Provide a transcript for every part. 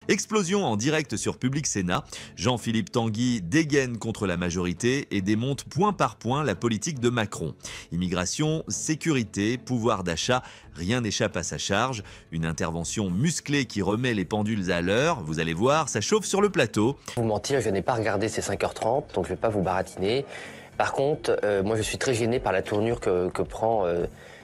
Explosion en direct sur Public Sénat. Jean-Philippe Tanguy dégaine contre la majorité et démonte point par point la politique de Macron. Immigration, sécurité, pouvoir d'achat, rien n'échappe à sa charge. Une intervention musclée qui remet les pendules à l'heure. Vous allez voir, ça chauffe sur le plateau. Vous mentir, je n'ai pas regardé ces 5h30, donc je ne vais pas vous baratiner. Par contre, moi je suis très gêné par la tournure que prend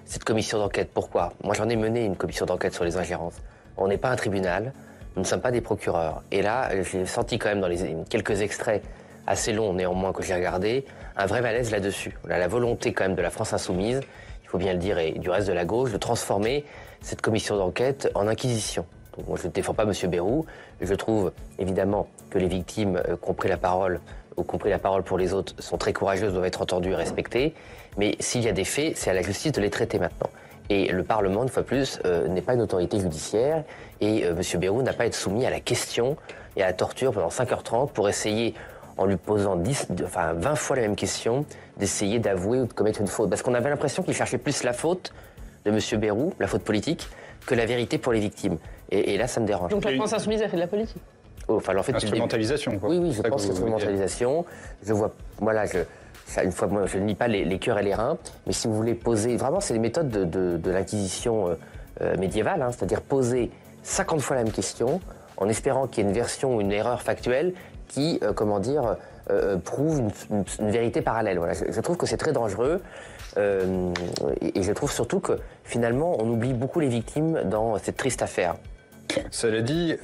cette commission d'enquête. Pourquoi? Moi j'en ai mené une commission d'enquête sur les ingérences. On n'est pas un tribunal. Nous ne sommes pas des procureurs. Et là, j'ai senti quand même dans les quelques extraits assez longs néanmoins que j'ai regardés, un vrai malaise là-dessus. On a la volonté quand même de la France insoumise, il faut bien le dire, et du reste de la gauche, de transformer cette commission d'enquête en inquisition. Donc moi, je ne défends pas M. Bayrou. Je trouve évidemment que les victimes qui ont pris la parole ou qui ont pris la parole pour les autres sont très courageuses, doivent être entendues et respectées. Mais s'il y a des faits, c'est à la justice de les traiter maintenant. Et le Parlement, une fois plus, n'est pas une autorité judiciaire et M. Bayrou n'a pas à être soumis à la question et à la torture pendant 5h30 pour essayer, en lui posant 20 fois la même question, d'essayer d'avouer ou de commettre une faute. Parce qu'on avait l'impression qu'il cherchait plus la faute de M. Bayrou, la faute politique, que la vérité pour les victimes. Et là, ça me dérange. Donc la France insoumise a fait de la politique? Enfin, en fait, instrumentalisation, quoi. Oui, je pense que c'est instrumentalisation. Je vois, voilà, une fois, moi, je ne nie pas les cœurs et les reins, mais si vous voulez poser, vraiment, c'est les méthodes de l'inquisition médiévale, hein, c'est-à-dire poser 50 fois la même question, en espérant qu'il y ait une version ou une erreur factuelle qui, prouve une vérité parallèle. Voilà, je trouve que c'est très dangereux, et je trouve surtout que, finalement, on oublie beaucoup les victimes dans cette triste affaire. Cela dit,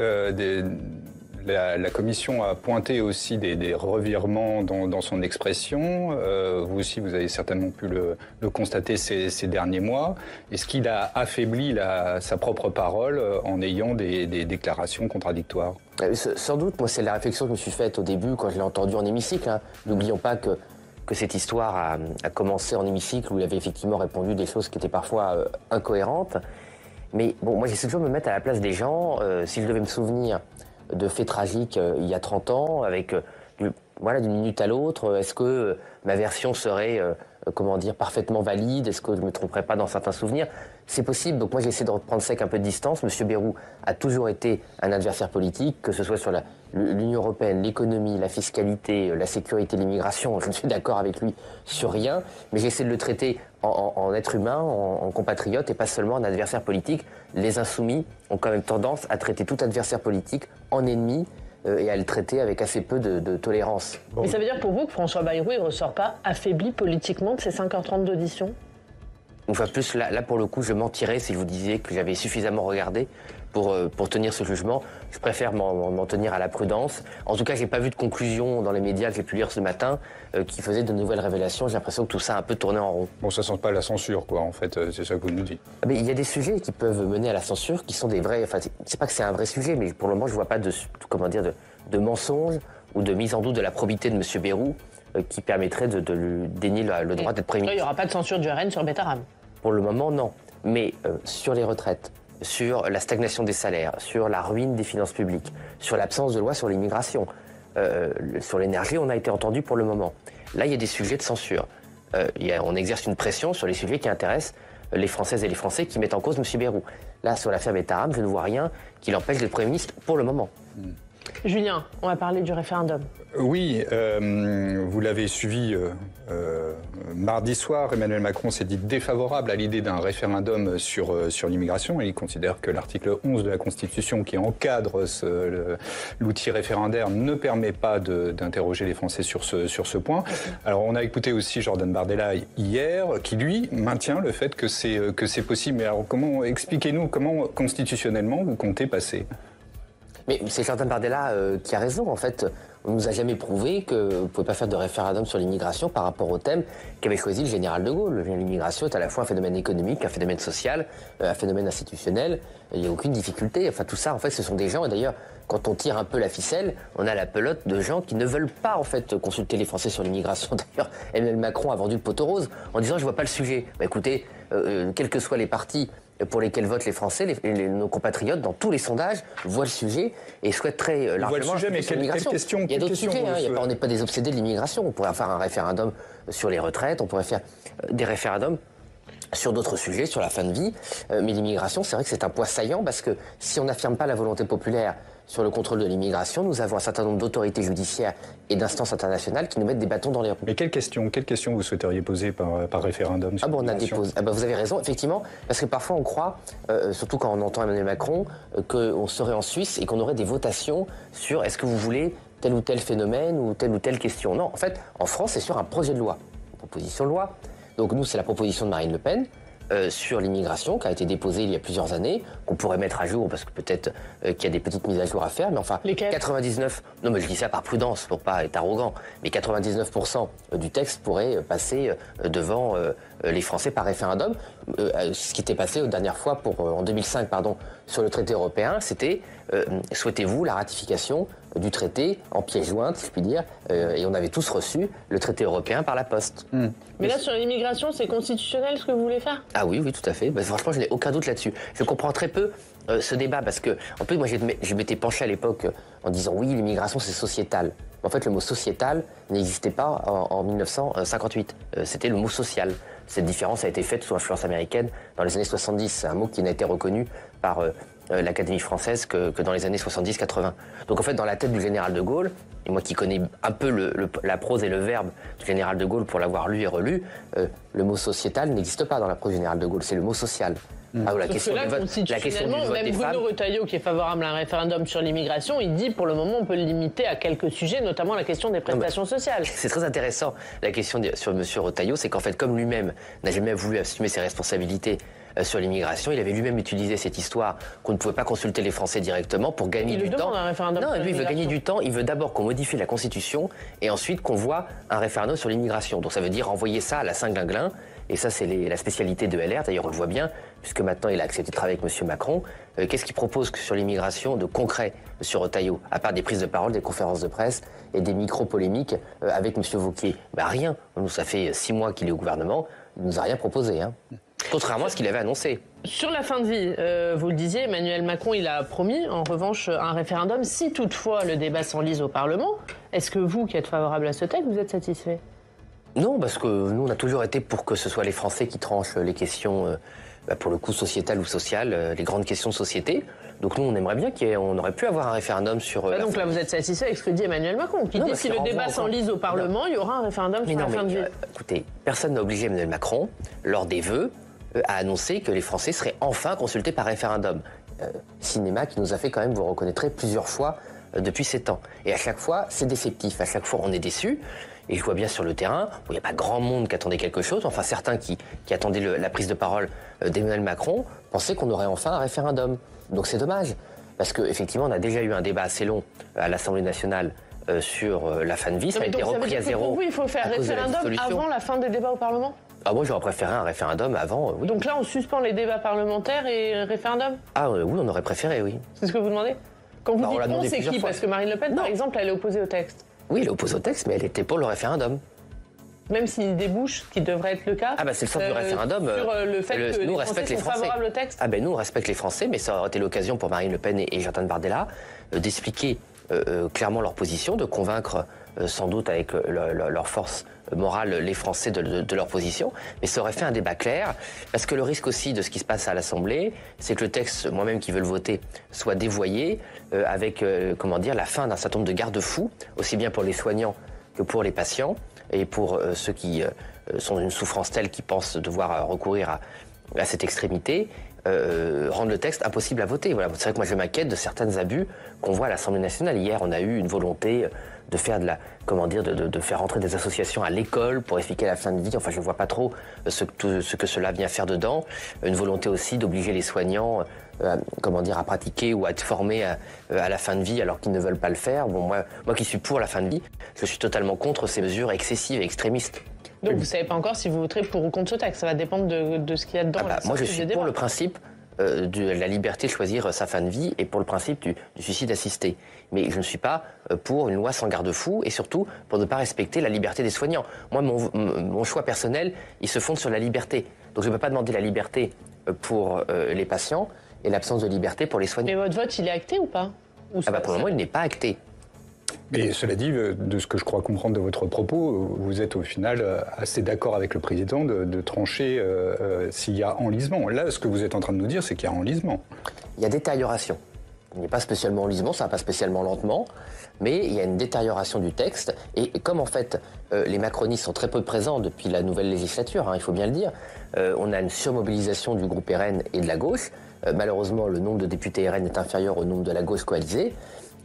la commission a pointé aussi des revirements dans son expression. Vous aussi, vous avez certainement pu le constater ces derniers mois. Est-ce qu'il a affaibli sa propre parole en ayant des déclarations contradictoires? Sans doute. Moi, c'est la réflexion que je me suis faite au début quand je l'ai entendu en hémicycle. Hein. N'oublions pas que cette histoire a commencé en hémicycle où il avait effectivement répondu des choses qui étaient parfois incohérentes. Mais bon, moi, j'essaie toujours de me mettre à la place des gens. Si je devais me souvenir de faits tragiques il y a 30 ans, avec d'une minute à l'autre, est-ce que ma version serait parfaitement valide? Est-ce que je ne me tromperais pas dans certains souvenirs? C'est possible, donc moi j'essaie de reprendre ça avec un peu de distance. M. Bayrou a toujours été un adversaire politique, que ce soit sur l'Union européenne, l'économie, la fiscalité, la sécurité, l'immigration. Je ne suis d'accord avec lui sur rien, mais j'essaie de le traiter en être humain, en compatriote, et pas seulement en adversaire politique. Les insoumis ont quand même tendance à traiter tout adversaire politique en ennemi, et à le traiter avec assez peu de tolérance. Bon. Mais ça veut dire pour vous que François Bayrou ne ressort pas affaibli politiquement de ces 5h30 d'audition? Une fois de plus, là pour le coup, je mentirais si je vous disais que j'avais suffisamment regardé pour tenir ce jugement. Je préfère m'en tenir à la prudence. En tout cas, j'ai pas vu de conclusion dans les médias que j'ai pu lire ce matin qui faisaient de nouvelles révélations. J'ai l'impression que tout ça a un peu tourné en rond. Bon, ça sent pas la censure, quoi, en fait, c'est ça que vous nous dites. Mais il y a des sujets qui peuvent mener à la censure, qui sont des vrais... Enfin, c'est pas que c'est un vrai sujet, mais pour le moment, je vois pas de mensonges ou de mise en doute de la probité de M. Bayrou qui permettrait de lui dénier le droit d'être Premier ministre. Il n'y aura pas de censure du RN sur Betterham? Pour le moment, non. Mais sur les retraites, sur la stagnation des salaires, sur la ruine des finances publiques, sur l'absence de loi sur l'immigration, sur l'énergie, on a été entendu pour le moment. Là, il y a des sujets de censure. On exerce une pression sur les sujets qui intéressent les Françaises et les Français qui mettent en cause M. Bayrou. Là, sur l'affaire Betterham, je ne vois rien qui l'empêche d'être Premier ministre pour le moment. Julien, on va parler du référendum. Oui, vous l'avez suivi mardi soir. Emmanuel Macron s'est dit défavorable à l'idée d'un référendum sur l'immigration. Il considère que l'article 11 de la Constitution qui encadre l'outil référendaire ne permet pas d'interroger les Français sur ce point. Alors on a écouté aussi Jordan Bardella hier qui lui maintient le fait que c'est possible. Mais alors expliquez-nous comment constitutionnellement vous comptez passer? Mais c'est Jordan Bardella qui a raison. En fait, on ne nous a jamais prouvé qu'on ne pouvait pas faire de référendum sur l'immigration par rapport au thème qu'avait choisi le général de Gaulle. L'immigration est à la fois un phénomène économique, un phénomène social, un phénomène institutionnel. Il n'y a aucune difficulté. Enfin, tout ça, en fait, ce sont des gens. Et d'ailleurs, quand on tire un peu la ficelle, on a la pelote de gens qui ne veulent pas, en fait, consulter les Français sur l'immigration. D'ailleurs, Emmanuel Macron a vendu le poteau rose en disant « je vois pas le sujet ». Bah, écoutez, quels que soient les partis pour lesquels votent les Français, nos compatriotes, dans tous les sondages, voient le sujet et souhaiteraient largement... Voient le sujet, mais quelle question? Il y a d'autres sujets, on n'est pas des obsédés de l'immigration. On pourrait faire un référendum sur les retraites, on pourrait faire des référendums sur d'autres sujets, sur la fin de vie. Mais l'immigration, c'est vrai que c'est un point saillant parce que si on n'affirme pas la volonté populaire sur le contrôle de l'immigration, nous avons un certain nombre d'autorités judiciaires et d'instances internationales qui nous mettent des bâtons dans les roues. Mais quelle question vous souhaiteriez poser par référendum sur l'immigration ? Vous avez raison, effectivement, parce que parfois on croit, surtout quand on entend Emmanuel Macron, qu'on serait en Suisse et qu'on aurait des votations sur est-ce que vous voulez tel ou tel phénomène ou telle question. Non, en fait, en France, c'est sur un projet de loi, une proposition de loi. Donc nous, c'est la proposition de Marine Le Pen sur l'immigration qui a été déposée il y a plusieurs années, qu'on pourrait mettre à jour parce que peut-être qu'il y a des petites mises à jour à faire, mais enfin, 99... Non, mais je dis ça par prudence pour pas être arrogant, mais 99% du texte pourrait passer devant les Français par référendum. Ce qui était passé la dernière fois en 2005, sur le traité européen, c'était souhaitez-vous la ratification du traité en pièce jointe, si je puis dire, et on avait tous reçu le traité européen par la poste. Mais là, sur l'immigration, c'est constitutionnel ce que vous voulez faire ? Ah oui, tout à fait. Franchement, je n'ai aucun doute là-dessus. Je comprends très peu ce débat parce que, en plus, moi, je m'étais penché à l'époque en disant oui, l'immigration, c'est sociétal. En fait, le mot sociétal n'existait pas en 1958. C'était le mot social. Cette différence a été faite sous influence américaine dans les années 70. C'est un mot qui n'a été reconnu par l'Académie française que dans les années 70-80. Donc en fait, dans la tête du général de Gaulle, et moi qui connais un peu la prose et le verbe du général de Gaulle pour l'avoir lu et relu, le mot sociétal n'existe pas dans la prose du général de Gaulle, c'est le mot social. La question du vote, même Bruno Retailleau, qui est favorable à un référendum sur l'immigration, il dit pour le moment on peut le limiter à quelques sujets, notamment la question des prestations sociales. C'est très intéressant, la question sur M. Retailleau, c'est qu'en fait, comme lui-même n'a jamais voulu assumer ses responsabilités sur l'immigration, il avait lui-même utilisé cette histoire qu'on ne pouvait pas consulter les Français directement pour gagner du temps. Un référendum non, lui, il veut gagner du temps. Il veut d'abord qu'on modifie la Constitution et ensuite qu'on voit un référendum sur l'immigration. Donc ça veut dire envoyer ça à la Saint-Glinglin. Et ça, c'est la spécialité de LR. D'ailleurs, on le voit bien, puisque maintenant il a accepté de travailler avec M. Macron. Qu'est-ce qu'il propose sur l'immigration de concret, M. Retailleau, à part des prises de parole, des conférences de presse et des micro-polémiques avec M. Wauquiez? Rien. Nous, ça fait 6 mois qu'il est au gouvernement. Il ne nous a rien proposé. Contrairement à ce qu'il avait annoncé. Sur la fin de vie, vous le disiez, Emmanuel Macron, il a promis, en revanche, un référendum si toutefois le débat s'enlise au Parlement. Est-ce que vous, qui êtes favorable à ce texte, vous êtes satisfait? Non, parce que nous, on a toujours été pour que ce soit les Français qui tranchent les questions, pour le coup, sociétales ou sociales, les grandes questions de société. Donc nous, on aimerait bien qu'on aurait pu avoir un référendum sur... donc là, vous êtes satisfait avec ce que dit Emmanuel Macron, qui dit si le débat s'enlise au Parlement, il y aura un référendum sur la fin de vie. Écoutez, personne n'a obligé Emmanuel Macron, lors des vœux, à annoncer que les Français seraient enfin consultés par référendum. Cinéma qui nous a fait quand même, vous reconnaîtrez, plusieurs fois depuis 7 ans. Et à chaque fois, c'est déceptif. À chaque fois, on est déçus. Et je vois bien sur le terrain, où il n'y a pas grand monde qui attendait quelque chose, enfin certains qui attendaient la prise de parole d'Emmanuel Macron pensaient qu'on aurait enfin un référendum. Donc c'est dommage, parce qu'effectivement on a déjà eu un débat assez long à l'Assemblée nationale sur la fin de vie, ça a été repris à zéro. Pour vous, il faut faire référendum avant la fin des débats au Parlement ? Ah moi j'aurais préféré un référendum avant, oui. Donc là on suspend les débats parlementaires et référendum ? Ah oui, on aurait préféré, oui. C'est ce que vous demandez ? Quand vous dites non, c'est qui ? Parce que Marine Le Pen, par exemple, elle est opposée au texte. Oui, elle est opposée au texte, mais elle était pour le référendum. Même s'il débouche, ce qui devrait être le cas. Ah c'est le sens du référendum. Sur le fait que nous, les Français sont favorables au texte. Nous, on respecte les Français, mais ça aurait été l'occasion pour Marine Le Pen et Jordan Bardella d'expliquer clairement leur position, de convaincre sans doute avec leur force morale les Français de leur position. Mais ça aurait fait un débat clair, parce que le risque aussi de ce qui se passe à l'Assemblée, c'est que le texte, moi-même qui veux le voter, soit dévoyé avec la fin d'un certain nombre de garde-fous, aussi bien pour les soignants que pour les patients, et pour ceux qui sont d'une souffrance telle qu'ils pensent devoir recourir à cette extrémité, rendre le texte impossible à voter. Voilà. C'est vrai que moi je m'inquiète de certains abus qu'on voit à l'Assemblée nationale. Hier, on a eu une volonté de faire de faire entrer des associations à l'école pour expliquer la fin de vie. Enfin, je ne vois pas trop ce que cela vient faire dedans. Une volonté aussi d'obliger les soignants à pratiquer ou à être formés à la fin de vie alors qu'ils ne veulent pas le faire. Bon, moi qui suis pour la fin de vie, je suis totalement contre ces mesures excessives et extrémistes. Donc vous ne savez pas encore si vous voterez pour ou contre ce texte. Ça va dépendre de ce qu'il y a dedans. Moi, je suis pour le principe de la liberté de choisir sa fin de vie et pour le principe du suicide assisté. Mais je ne suis pas pour une loi sans garde-fou et surtout pour ne pas respecter la liberté des soignants. Moi, mon choix personnel, il se fonde sur la liberté. Donc je ne peux pas demander la liberté pour les patients et l'absence de liberté pour les soignants. Mais votre vote, il est acté ou pas ? Pour le moment, il n'est pas acté. Mais cela dit, de ce que je crois comprendre de votre propos, vous êtes au final assez d'accord avec le président de trancher s'il y a enlisement. Là, ce que vous êtes en train de nous dire, c'est qu'il y a enlisement. Il y a détérioration. Il n'y a pas spécialement enlisement, ça va pas spécialement lentement, mais il y a une détérioration du texte. Et comme en fait, les macronistes sont très peu présents depuis la nouvelle législature, il faut bien le dire, on a une surmobilisation du groupe RN et de la gauche. Malheureusement, le nombre de députés RN est inférieur au nombre de la gauche coalisée.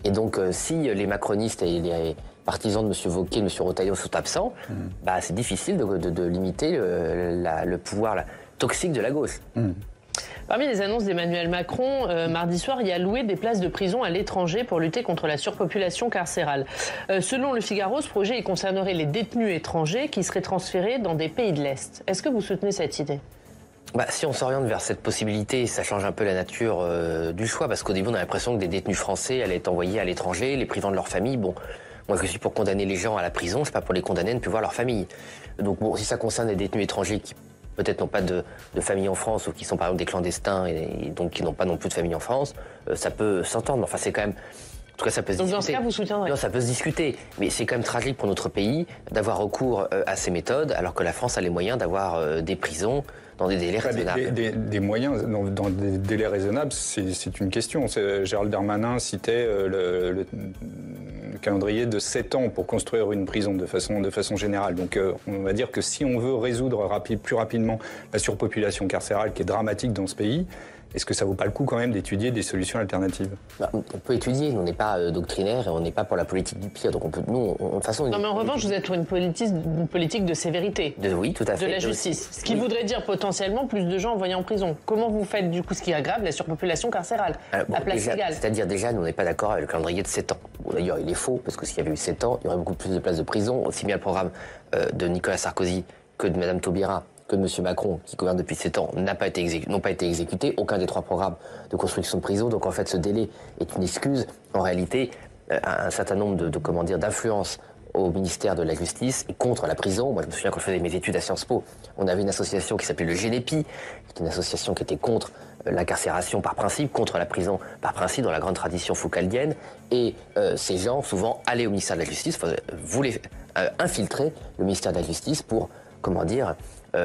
Et donc, si les macronistes et les partisans de M. Wauquiez, M. Retailleau sont absents, c'est difficile de limiter le pouvoir toxique de la gauche. Parmi les annonces d'Emmanuel Macron, mardi soir, il y a loué des places de prison à l'étranger pour lutter contre la surpopulation carcérale. Selon Le Figaro, ce projet concernerait les détenus étrangers qui seraient transférés dans des pays de l'Est. Est-ce que vous soutenez cette idée ? Si on s'oriente vers cette possibilité, ça change un peu la nature du choix, parce qu'au début on a l'impression que des détenus français allaient être envoyés à l'étranger, les privant de leur famille. Bon, moi je suis pour condamner les gens à la prison, c'est pas pour les condamner à ne plus voir leur famille. Donc bon, si ça concerne des détenus étrangers qui peut-être n'ont pas de famille en France ou qui sont par exemple des clandestins et donc qui n'ont pas non plus de famille en France, ça peut s'entendre. Enfin c'est quand même... En tout cas, ça peut se discuter. Donc dans ce cas, vous soutiendrez ? Non, ça peut se discuter, mais c'est quand même tragique pour notre pays d'avoir recours à ces méthodes, alors que la France a les moyens d'avoir des prisons dans des délais raisonnables. Des moyens dans des délais raisonnables, c'est une question. Gérald Darmanin citait le calendrier de 7 ans pour construire une prison de façon générale. Donc on va dire que si on veut résoudre plus rapidement la surpopulation carcérale qui est dramatique dans ce pays, est-ce que ça vaut pas le coup quand même d'étudier des solutions alternatives ? On peut étudier, on n'est pas doctrinaire et on n'est pas pour la politique du pire. Donc on peut, nous, de toute façon... Non mais en revanche, vous êtes pour une politique de sévérité. Oui, tout à fait. De la justice. Ce qui voudrait dire potentiellement plus de gens envoyés en prison. Comment vous faites du coup ce qui aggrave la surpopulation carcérale à place égale ? C'est-à-dire déjà, nous on n'est pas d'accord avec le calendrier de 7 ans. Bon, d'ailleurs, il est faux, parce que s'il y avait eu 7 ans, il y aurait beaucoup plus de places de prison. Aussi bien le programme de Nicolas Sarkozy que de Mme Taubira, que de M. Macron, qui gouverne depuis 7 ans, n'ont pas été exécutés, aucun des 3 programmes de construction de prison. Donc en fait, ce délai est une excuse. En réalité, un certain nombre d'influences au ministère de la Justice et contre la prison. Moi, je me souviens quand je faisais mes études à Sciences Po, on avait une association qui s'appelait le GENEPI, qui est une association qui était contre l'incarcération par principe, contre la prison par principe, dans la grande tradition foucaldienne. Et ces gens, souvent, allaient au ministère de la Justice, voulaient infiltrer le ministère de la Justice pour,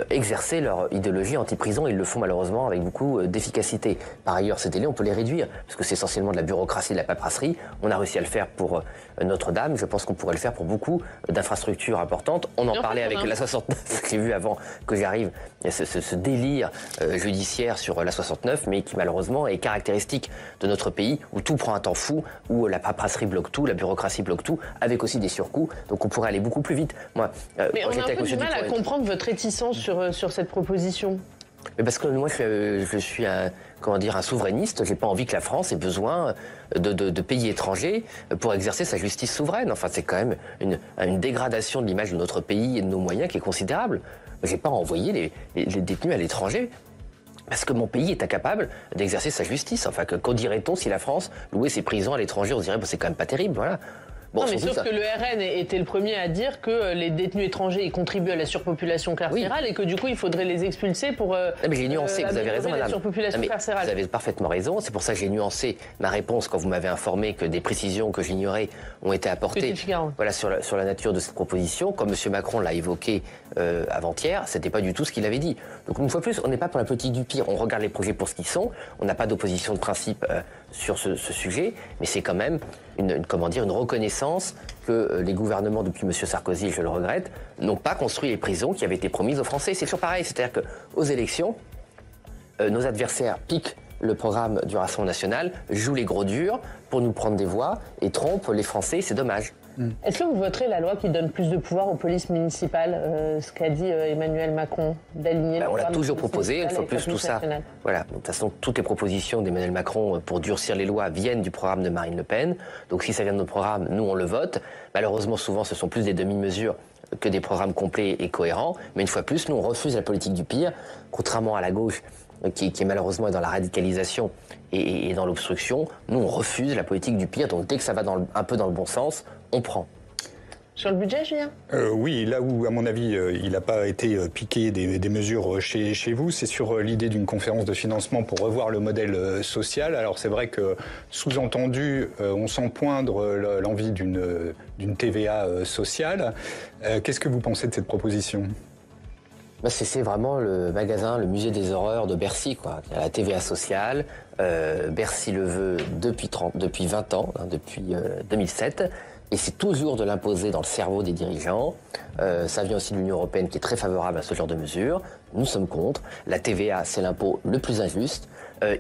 exercer leur idéologie anti-prison. Ils le font malheureusement avec beaucoup d'efficacité. Par ailleurs, ces délais, on peut les réduire, parce que c'est essentiellement de la bureaucratie, de la paperasserie. On a réussi à le faire pour Notre-Dame. Je pense qu'on pourrait le faire pour beaucoup d'infrastructures importantes. On en parlait avec la 69. J'ai vu avant que j'arrive ce délire judiciaire sur la 69, mais qui malheureusement est caractéristique de notre pays, où tout prend un temps fou, où la paperasserie bloque tout, la bureaucratie bloque tout, avec aussi des surcoûts. Donc on pourrait aller beaucoup plus vite. Moi, mais on a un peu du mal à comprendre votre réticence sur cette proposition. Mais parce que moi, je suis un souverainiste. J'ai pas envie que la France ait besoin de pays étrangers pour exercer sa justice souveraine. Enfin, c'est quand même une dégradation de l'image de notre pays et de nos moyens qui est considérable. J'ai pas envoyé les détenus à l'étranger parce que mon pays est incapable d'exercer sa justice. Enfin, qu'en dirait-on si la France louait ses prisons à l'étranger ? On se dirait, c'est quand même pas terrible, voilà. Bon, non, mais sauf que le RN était le premier à dire que les détenus étrangers contribuent à la surpopulation carcérale et que du coup il faudrait les expulser pour mais j'ai nuancé, vous avez raison, madame. La surpopulation carcérale. Vous avez parfaitement raison, c'est pour ça que j'ai nuancé ma réponse quand vous m'avez informé que des précisions que j'ignorais ont été apportées sur la nature de cette proposition. Comme M. Macron l'a évoqué avant-hier, c'était pas du tout ce qu'il avait dit. Donc une fois plus, on n'est pas pour la politique du pire, on regarde les projets pour ce qu'ils sont, on n'a pas d'opposition de principe sur ce sujet, mais c'est quand même une reconnaissance que les gouvernements, depuis M. Sarkozy, je le regrette, n'ont pas construit les prisons qui avaient été promises aux Français. C'est toujours pareil, c'est-à-dire qu'aux élections, nos adversaires piquent le programme du Rassemblement national, jouent les gros durs pour nous prendre des voix et trompent les Français, c'est dommage. Est-ce que vous voterez la loi qui donne plus de pouvoir aux polices municipales, ce qu'a dit Emmanuel Macron, d'aligner on l'a toujours proposé, une fois plus tout ça. Voilà. De toute façon, toutes les propositions d'Emmanuel Macron pour durcir les lois viennent du programme de Marine Le Pen. Donc si ça vient de notre programme, nous on le vote. Malheureusement, souvent, ce sont plus des demi-mesures que des programmes complets et cohérents. Mais une fois plus, nous on refuse la politique du pire, contrairement à la gauche qui est malheureusement dans la radicalisation et dans l'obstruction. Nous on refuse la politique du pire. Donc dès que ça va un peu dans le bon sens, on prend. Sur le budget, Julien? Oui, là où, à mon avis, il n'a pas été piqué des mesures chez vous, c'est sur l'idée d'une conférence de financement pour revoir le modèle social. Alors c'est vrai que, sous-entendu, on sent poindre l'envie d'une TVA sociale. Qu'est-ce que vous pensez de cette proposition ? C'est vraiment le magasin, le musée des horreurs de Bercy, quoi. Il y a la TVA sociale, Bercy le veut depuis 20 ans, hein, depuis 2007. Et c'est toujours de l'imposer dans le cerveau des dirigeants. Ça vient aussi de l'Union européenne qui est très favorable à ce genre de mesures. Nous sommes contre. La TVA, c'est l'impôt le plus injuste.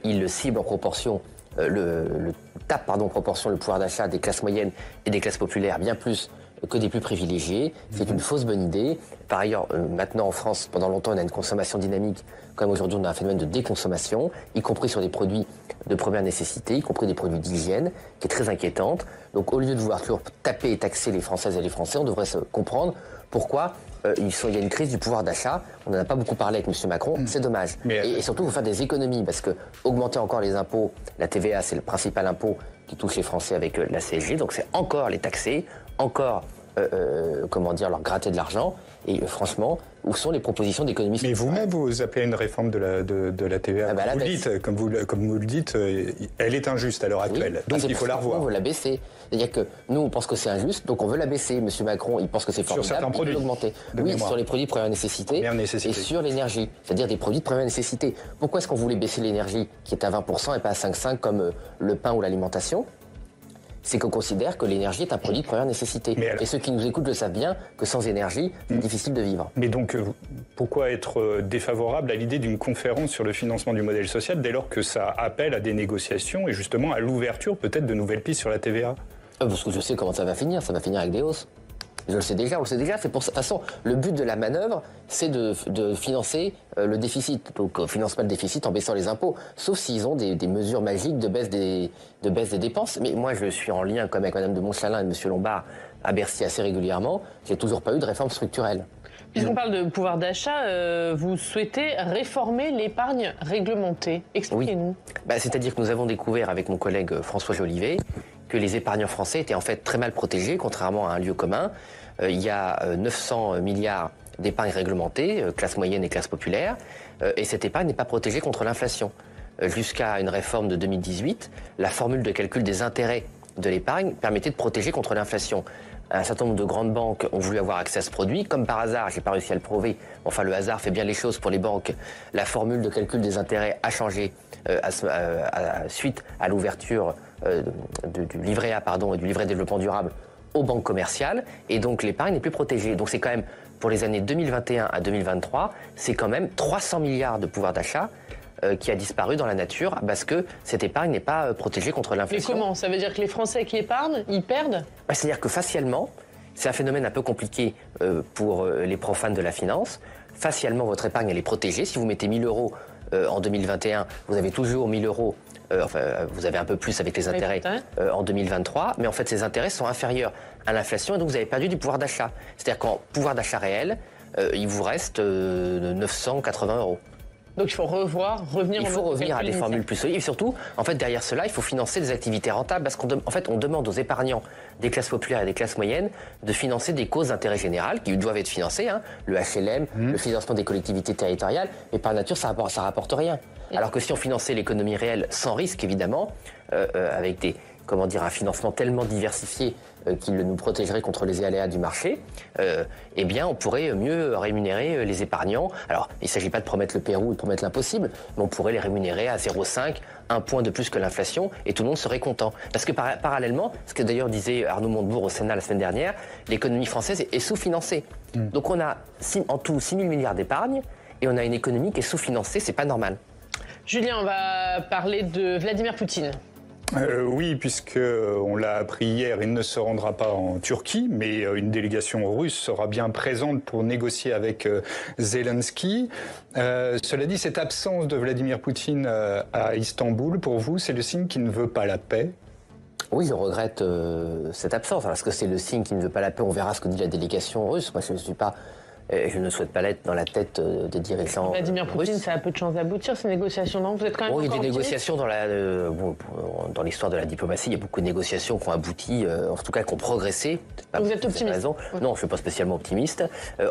Il le cible en proportion, tape en proportion le pouvoir d'achat des classes moyennes et des classes populaires bien plus que des plus privilégiés. C'est une fausse bonne idée. Par ailleurs, maintenant en France, pendant longtemps, on a une consommation dynamique. Comme aujourd'hui, on a un phénomène de déconsommation, y compris sur des produits de première nécessité, y compris des produits d'hygiène, qui est très inquiétante. Donc au lieu de vouloir toujours taper et taxer les Françaises et les Français, on devrait se comprendre pourquoi il y a une crise du pouvoir d'achat. On n'en a pas beaucoup parlé avec M. Macron, c'est dommage. Et surtout, il faut faire des économies, parce que augmenter encore les impôts, la TVA, c'est le principal impôt qui touche les Français avec la CSG, donc c'est encore les taxer, encore leur gratter de l'argent. Et franchement, où sont les propositions d'économie sociale? Mais vous-même, vous appelez à une réforme de la TVA. Comme vous le dites, elle est injuste à l'heure actuelle. Oui. Donc il faut la revoir. On veut la baisser. C'est-à-dire que nous, on pense que c'est injuste, donc on veut la baisser. M. Macron, il pense que c'est formidable, sur certains produits, il veut l'augmenter. Oui, sur les produits de première nécessité et sur l'énergie, c'est-à-dire des produits de première nécessité. Pourquoi est-ce qu'on voulait baisser l'énergie qui est à 20% et pas à 5,5 comme le pain ou l'alimentation? C'est qu'on considère que l'énergie est un produit de première nécessité. Et ceux qui nous écoutent le savent bien que sans énergie, c'est difficile de vivre. Mais donc, pourquoi être défavorable à l'idée d'une conférence sur le financement du modèle social dès lors que ça appelle à des négociations et justement à l'ouverture peut-être de nouvelles pistes sur la TVA? Parce que je sais comment ça va finir avec des hausses. Je le sais déjà, on le sait déjà. C'est pour de toute façon, le but de la manœuvre, c'est de financer le déficit. Donc, on ne finance pas le déficit en baissant les impôts, sauf s'ils ont des mesures magiques de baisse des dépenses. Mais moi, je suis en lien comme avec Mme de Montchalin et M. Lombard à Bercy assez régulièrement. J'ai toujours pas eu de réforme structurelle. Puisqu'on parle de pouvoir d'achat, vous souhaitez réformer l'épargne réglementée. Expliquez-nous. Oui. C'est-à-dire que nous avons découvert avec mon collègue François Jolivet que les épargnants français étaient en fait très mal protégés, contrairement à un lieu commun. Il y a 900 milliards d'épargne réglementée, classe moyenne et classe populaire, et cette épargne n'est pas protégée contre l'inflation. Jusqu'à une réforme de 2018, la formule de calcul des intérêts de l'épargne permettait de protéger contre l'inflation. Un certain nombre de grandes banques ont voulu avoir accès à ce produit. Comme par hasard, je n'ai pas réussi à le prouver, enfin le hasard fait bien les choses pour les banques, la formule de calcul des intérêts a changé suite à l'ouverture du livret A et du livret de développement durable aux banques commerciales, et donc l'épargne n'est plus protégée. Donc c'est quand même, pour les années 2021 à 2023, c'est quand même 300 milliards de pouvoir d'achat qui a disparu dans la nature parce que cette épargne n'est pas protégée contre l'inflation. Mais comment? Ça veut dire que les Français qui épargnent, ils perdent? C'est-à-dire que facialement, c'est un phénomène un peu compliqué pour les profanes de la finance, facialement votre épargne elle est protégée. Si vous mettez 1 000 € en 2021, vous avez toujours 1 000 €. Vous avez un peu plus avec les intérêts en 2023, mais en fait ces intérêts sont inférieurs à l'inflation et donc vous avez perdu du pouvoir d'achat. C'est-à-dire qu'en pouvoir d'achat réel, il vous reste 980 €. Donc il faut revenir à des formules plus solides. Et surtout, en fait, derrière cela, il faut financer des activités rentables parce qu'en fait, on demande aux épargnants des classes populaires et des classes moyennes de financer des causes d'intérêt général qui doivent être financées, le HLM, le financement des collectivités territoriales, mais par nature, ça rapporte rien. Alors que si on finançait l'économie réelle sans risque, évidemment, avec un financement tellement diversifié qu'il nous protégerait contre les aléas du marché, eh bien, on pourrait mieux rémunérer les épargnants. Alors, il ne s'agit pas de promettre le Pérou ou de promettre l'impossible, mais on pourrait les rémunérer à 0,5, 1 point de plus que l'inflation, et tout le monde serait content. Parce que parallèlement, ce que d'ailleurs disait Arnaud Montebourg au Sénat la semaine dernière, l'économie française est sous-financée. Donc on a en tout 6 000 milliards d'épargne, et on a une économie qui est sous-financée, c'est pas normal. Julien, on va parler de Vladimir Poutine. Oui, puisqu'on l'a appris hier, il ne se rendra pas en Turquie, mais une délégation russe sera bien présente pour négocier avec Zelensky. Cela dit, cette absence de Vladimir Poutine à Istanbul, pour vous, c'est le signe qu'il ne veut pas la paix? Oui, je regrette cette absence. Est-ce que c'est le signe qu'il ne veut pas la paix? On verra ce que dit la délégation russe. Moi, je ne suis pas Je ne souhaite pas l'être dans la tête des dirigeants. Vladimir Poutine, ça a peu de chances d'aboutir, ces négociations, non? Vous êtes quand même il y a des optimiste? négociations dans l'histoire de la diplomatie. Il y a beaucoup de négociations qui ont abouti, en tout cas qui ont progressé. Vous êtes optimiste? Non, je ne suis pas spécialement optimiste.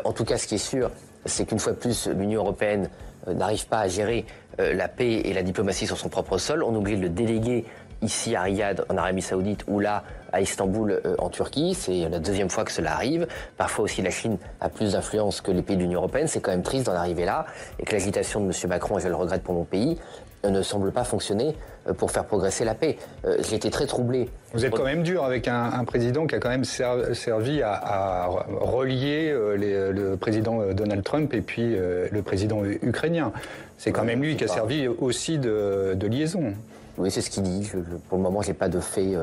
En tout cas, ce qui est sûr, c'est qu'une fois de plus, l'Union européenne n'arrive pas à gérer la paix et la diplomatie sur son propre sol. On oublie de le déléguer ici à Riyad, en Arabie Saoudite, ou là, à Istanbul, en Turquie. C'est la deuxième fois que cela arrive. Parfois aussi, la Chine a plus d'influence que les pays de l'Union européenne. C'est quand même triste d'en arriver là. Et que l'agitation de M. Macron, et je le regrette pour mon pays, ne semble pas fonctionner pour faire progresser la paix. J'ai été très troublé. Vous êtes quand même dur avec un président qui a quand même servi à relier le président Donald Trump et puis le président ukrainien. C'est quand même lui qui a servi aussi de liaison. Oui, c'est ce qu'il dit. Pour le moment, je n'ai pas de fait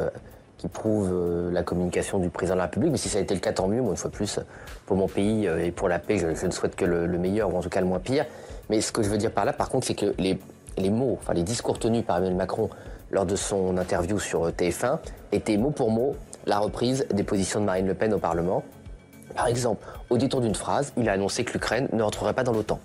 qui prouve la communication du président de la République. Mais si ça a été le cas, tant mieux. Moi, une fois de plus, pour mon pays et pour la paix, je ne souhaite que le meilleur, ou en tout cas le moins pire. Mais ce que je veux dire par là, par contre, c'est que les mots, enfin les discours tenus par Emmanuel Macron lors de son interview sur TF1 étaient mot pour mot la reprise des positions de Marine Le Pen au Parlement. Par exemple, au détour d'une phrase, il a annoncé que l'Ukraine ne rentrerait pas dans l'OTAN.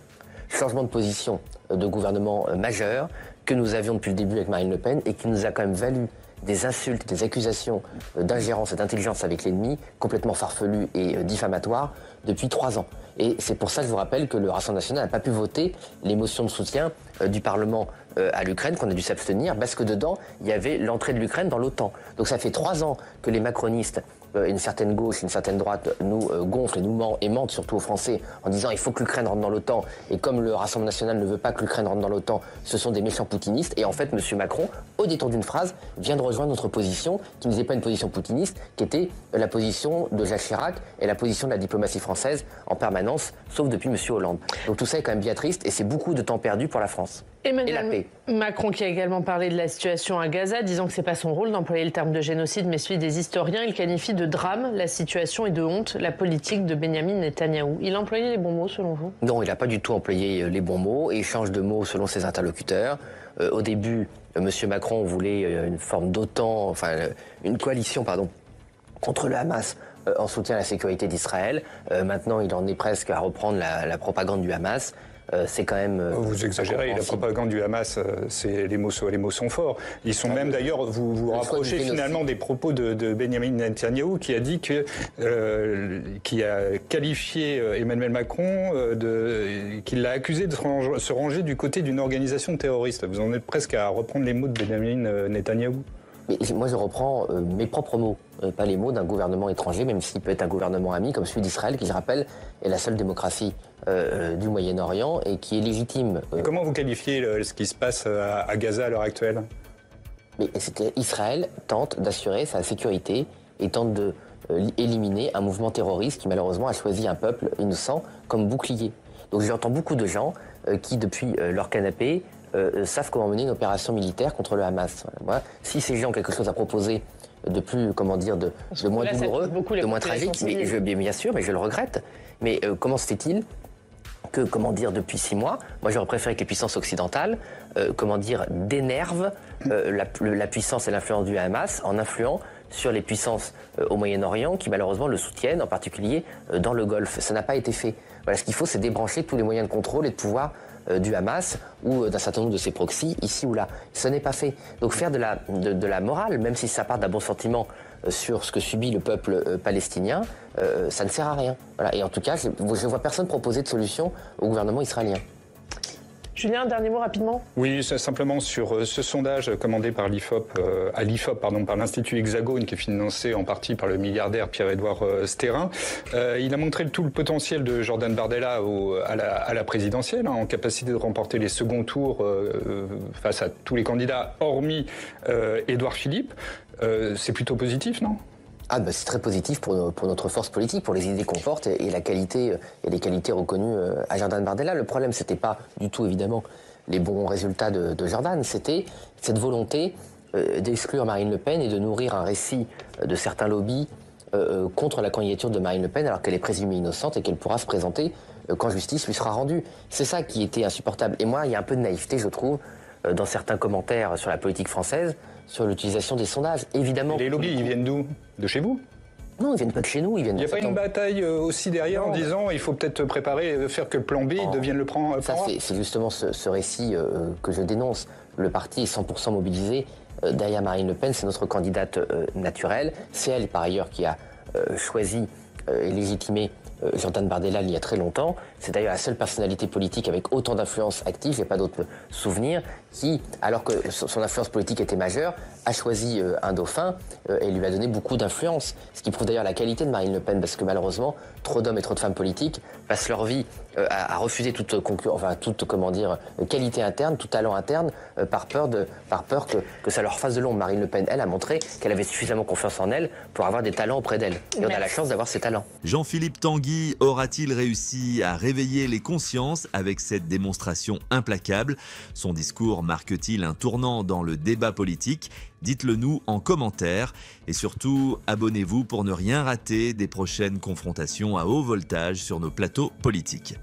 Changement de position de gouvernement majeur que nous avions depuis le début avec Marine Le Pen et qui nous a quand même valu des insultes, des accusations d'ingérence et d'intelligence avec l'ennemi complètement farfelues et diffamatoires depuis 3 ans. Et c'est pour ça que je vous rappelle que le Rassemblement national n'a pas pu voter les motions de soutien du Parlement à l'Ukraine, qu'on a dû s'abstenir, parce que dedans, il y avait l'entrée de l'Ukraine dans l'OTAN. Donc ça fait 3 ans que les macronistes, une certaine gauche, une certaine droite, nous gonflent et nous mentent, et mentent surtout aux Français, en disant il faut que l'Ukraine rentre dans l'OTAN. Et comme le Rassemblement national ne veut pas que l'Ukraine rentre dans l'OTAN, ce sont des méchants poutinistes. Et en fait, M. Macron, au détour d'une phrase, vient de rejoindre notre position, qui n'était pas une position poutiniste, qui était la position de Jacques Chirac et la position de la diplomatie française en permanence, sauf depuis M. Hollande. Donc tout ça est quand même bien triste, et c'est beaucoup de temps perdu pour la France. Emmanuel Macron qui a également parlé de la situation à Gaza, disant que ce n'est pas son rôle d'employer le terme de génocide, mais celui des historiens. Il qualifie de drame la situation et de honte la politique de Benyamin Netanyahou. Il a employé les bons mots selon vous? Non, il n'a pas du tout employé les bons mots et il change de mots selon ses interlocuteurs. Au début, M. Macron voulait une forme d'OTAN, enfin une coalition, pardon, contre le Hamas en soutien à la sécurité d'Israël. Maintenant, il en est presque à reprendre la propagande du Hamas. C'est quand même... Vous exagérez, la propagande du Hamas, les mots sont forts. Ils sont même d'ailleurs, vous rapprochez finalement des propos de Benyamin Netanyahou qui a dit qui a qualifié Emmanuel Macron, qui l'a accusé de se ranger du côté d'une organisation terroriste. Vous en êtes presque à reprendre les mots de Benyamin Netanyahou. Mais moi, je reprends mes propres mots, pas les mots d'un gouvernement étranger, même s'il peut être un gouvernement ami, comme celui d'Israël, qui, je rappelle, est la seule démocratie du Moyen-Orient et qui est légitime. Comment vous qualifiez ce qui se passe à Gaza à l'heure actuelle? Israël tente d'assurer sa sécurité et tente d'éliminer un mouvement terroriste qui, malheureusement, a choisi un peuple innocent comme bouclier. Donc j'entends beaucoup de gens qui, depuis leur canapé, savent comment mener une opération militaire contre le Hamas. Moi, si ces gens ont quelque chose à proposer de plus, comment dire, de moins douloureux, de moins tragique, bien sûr, mais je le regrette. Mais comment se fait-il que, comment dire, depuis 6 mois, moi j'aurais préféré que les puissances occidentales, comment dire, dénervent la puissance et l'influence du Hamas en influant sur les puissances au Moyen-Orient qui malheureusement le soutiennent, en particulier dans le Golfe. Ça n'a pas été fait. Voilà, ce qu'il faut, c'est débrancher tous les moyens de contrôle et de pouvoir du Hamas ou d'un certain nombre de ses proxys, ici ou là. Ça n'est pas fait. Donc faire de la morale, même si ça part d'un bon sentiment sur ce que subit le peuple palestinien, ça ne sert à rien. Voilà. Et en tout cas, je ne vois personne proposer de solution au gouvernement israélien. Julien, un dernier mot rapidement. Oui, simplement sur ce sondage commandé par l'IFOP, par l'Institut Hexagone, qui est financé en partie par le milliardaire Pierre-Édouard Stérin. Il a montré tout le potentiel de Jordan Bardella à la présidentielle, en capacité de remporter les seconds tours face à tous les candidats, hormis Édouard Philippe. C'est plutôt positif, non ? C'est très positif pour notre force politique, pour les idées qu'on porte et la qualité et les qualités reconnues à Jordan Bardella. Le problème, c'était pas du tout évidemment les bons résultats de Jordan, c'était cette volonté d'exclure Marine Le Pen et de nourrir un récit de certains lobbies contre la candidature de Marine Le Pen, alors qu'elle est présumée innocente et qu'elle pourra se présenter quand justice lui sera rendue. C'est ça qui était insupportable. Et moi, il y a un peu de naïveté, je trouve, dans certains commentaires sur la politique française, sur l'utilisation des sondages. Évidemment. Les lobbies, ils viennent d'où? De chez vous? Non, ils viennent pas de chez nous, ils viennent. Il n'y a pas une bataille aussi derrière en disant il faut peut-être préparer, faire que le plan B devienne le plan A. Ça, c'est justement ce récit que je dénonce. Le parti est 100% mobilisé derrière Marine Le Pen, c'est notre candidate naturelle. C'est elle, par ailleurs, qui a choisi et légitimé Jordan Bardella il y a très longtemps. C'est d'ailleurs la seule personnalité politique avec autant d'influence active, j'ai pas d'autres souvenirs, qui, alors que son influence politique était majeure, a choisi un dauphin et lui a donné beaucoup d'influence. Ce qui prouve d'ailleurs la qualité de Marine Le Pen, parce que malheureusement, trop d'hommes et trop de femmes politiques passent leur vie à refuser toute qualité interne, tout talent interne, par peur que ça leur fasse de l'ombre. Marine Le Pen, elle, a montré qu'elle avait suffisamment confiance en elle pour avoir des talents auprès d'elle. Et on a la chance d'avoir ces talents. Jean-Philippe Tanguy aura-t-il réussi à réveiller les consciences avec cette démonstration implacable? Son discours marque-t-il un tournant dans le débat politique? Dites-le nous en commentaire et surtout abonnez-vous pour ne rien rater des prochaines confrontations à haut voltage sur nos plateaux politiques.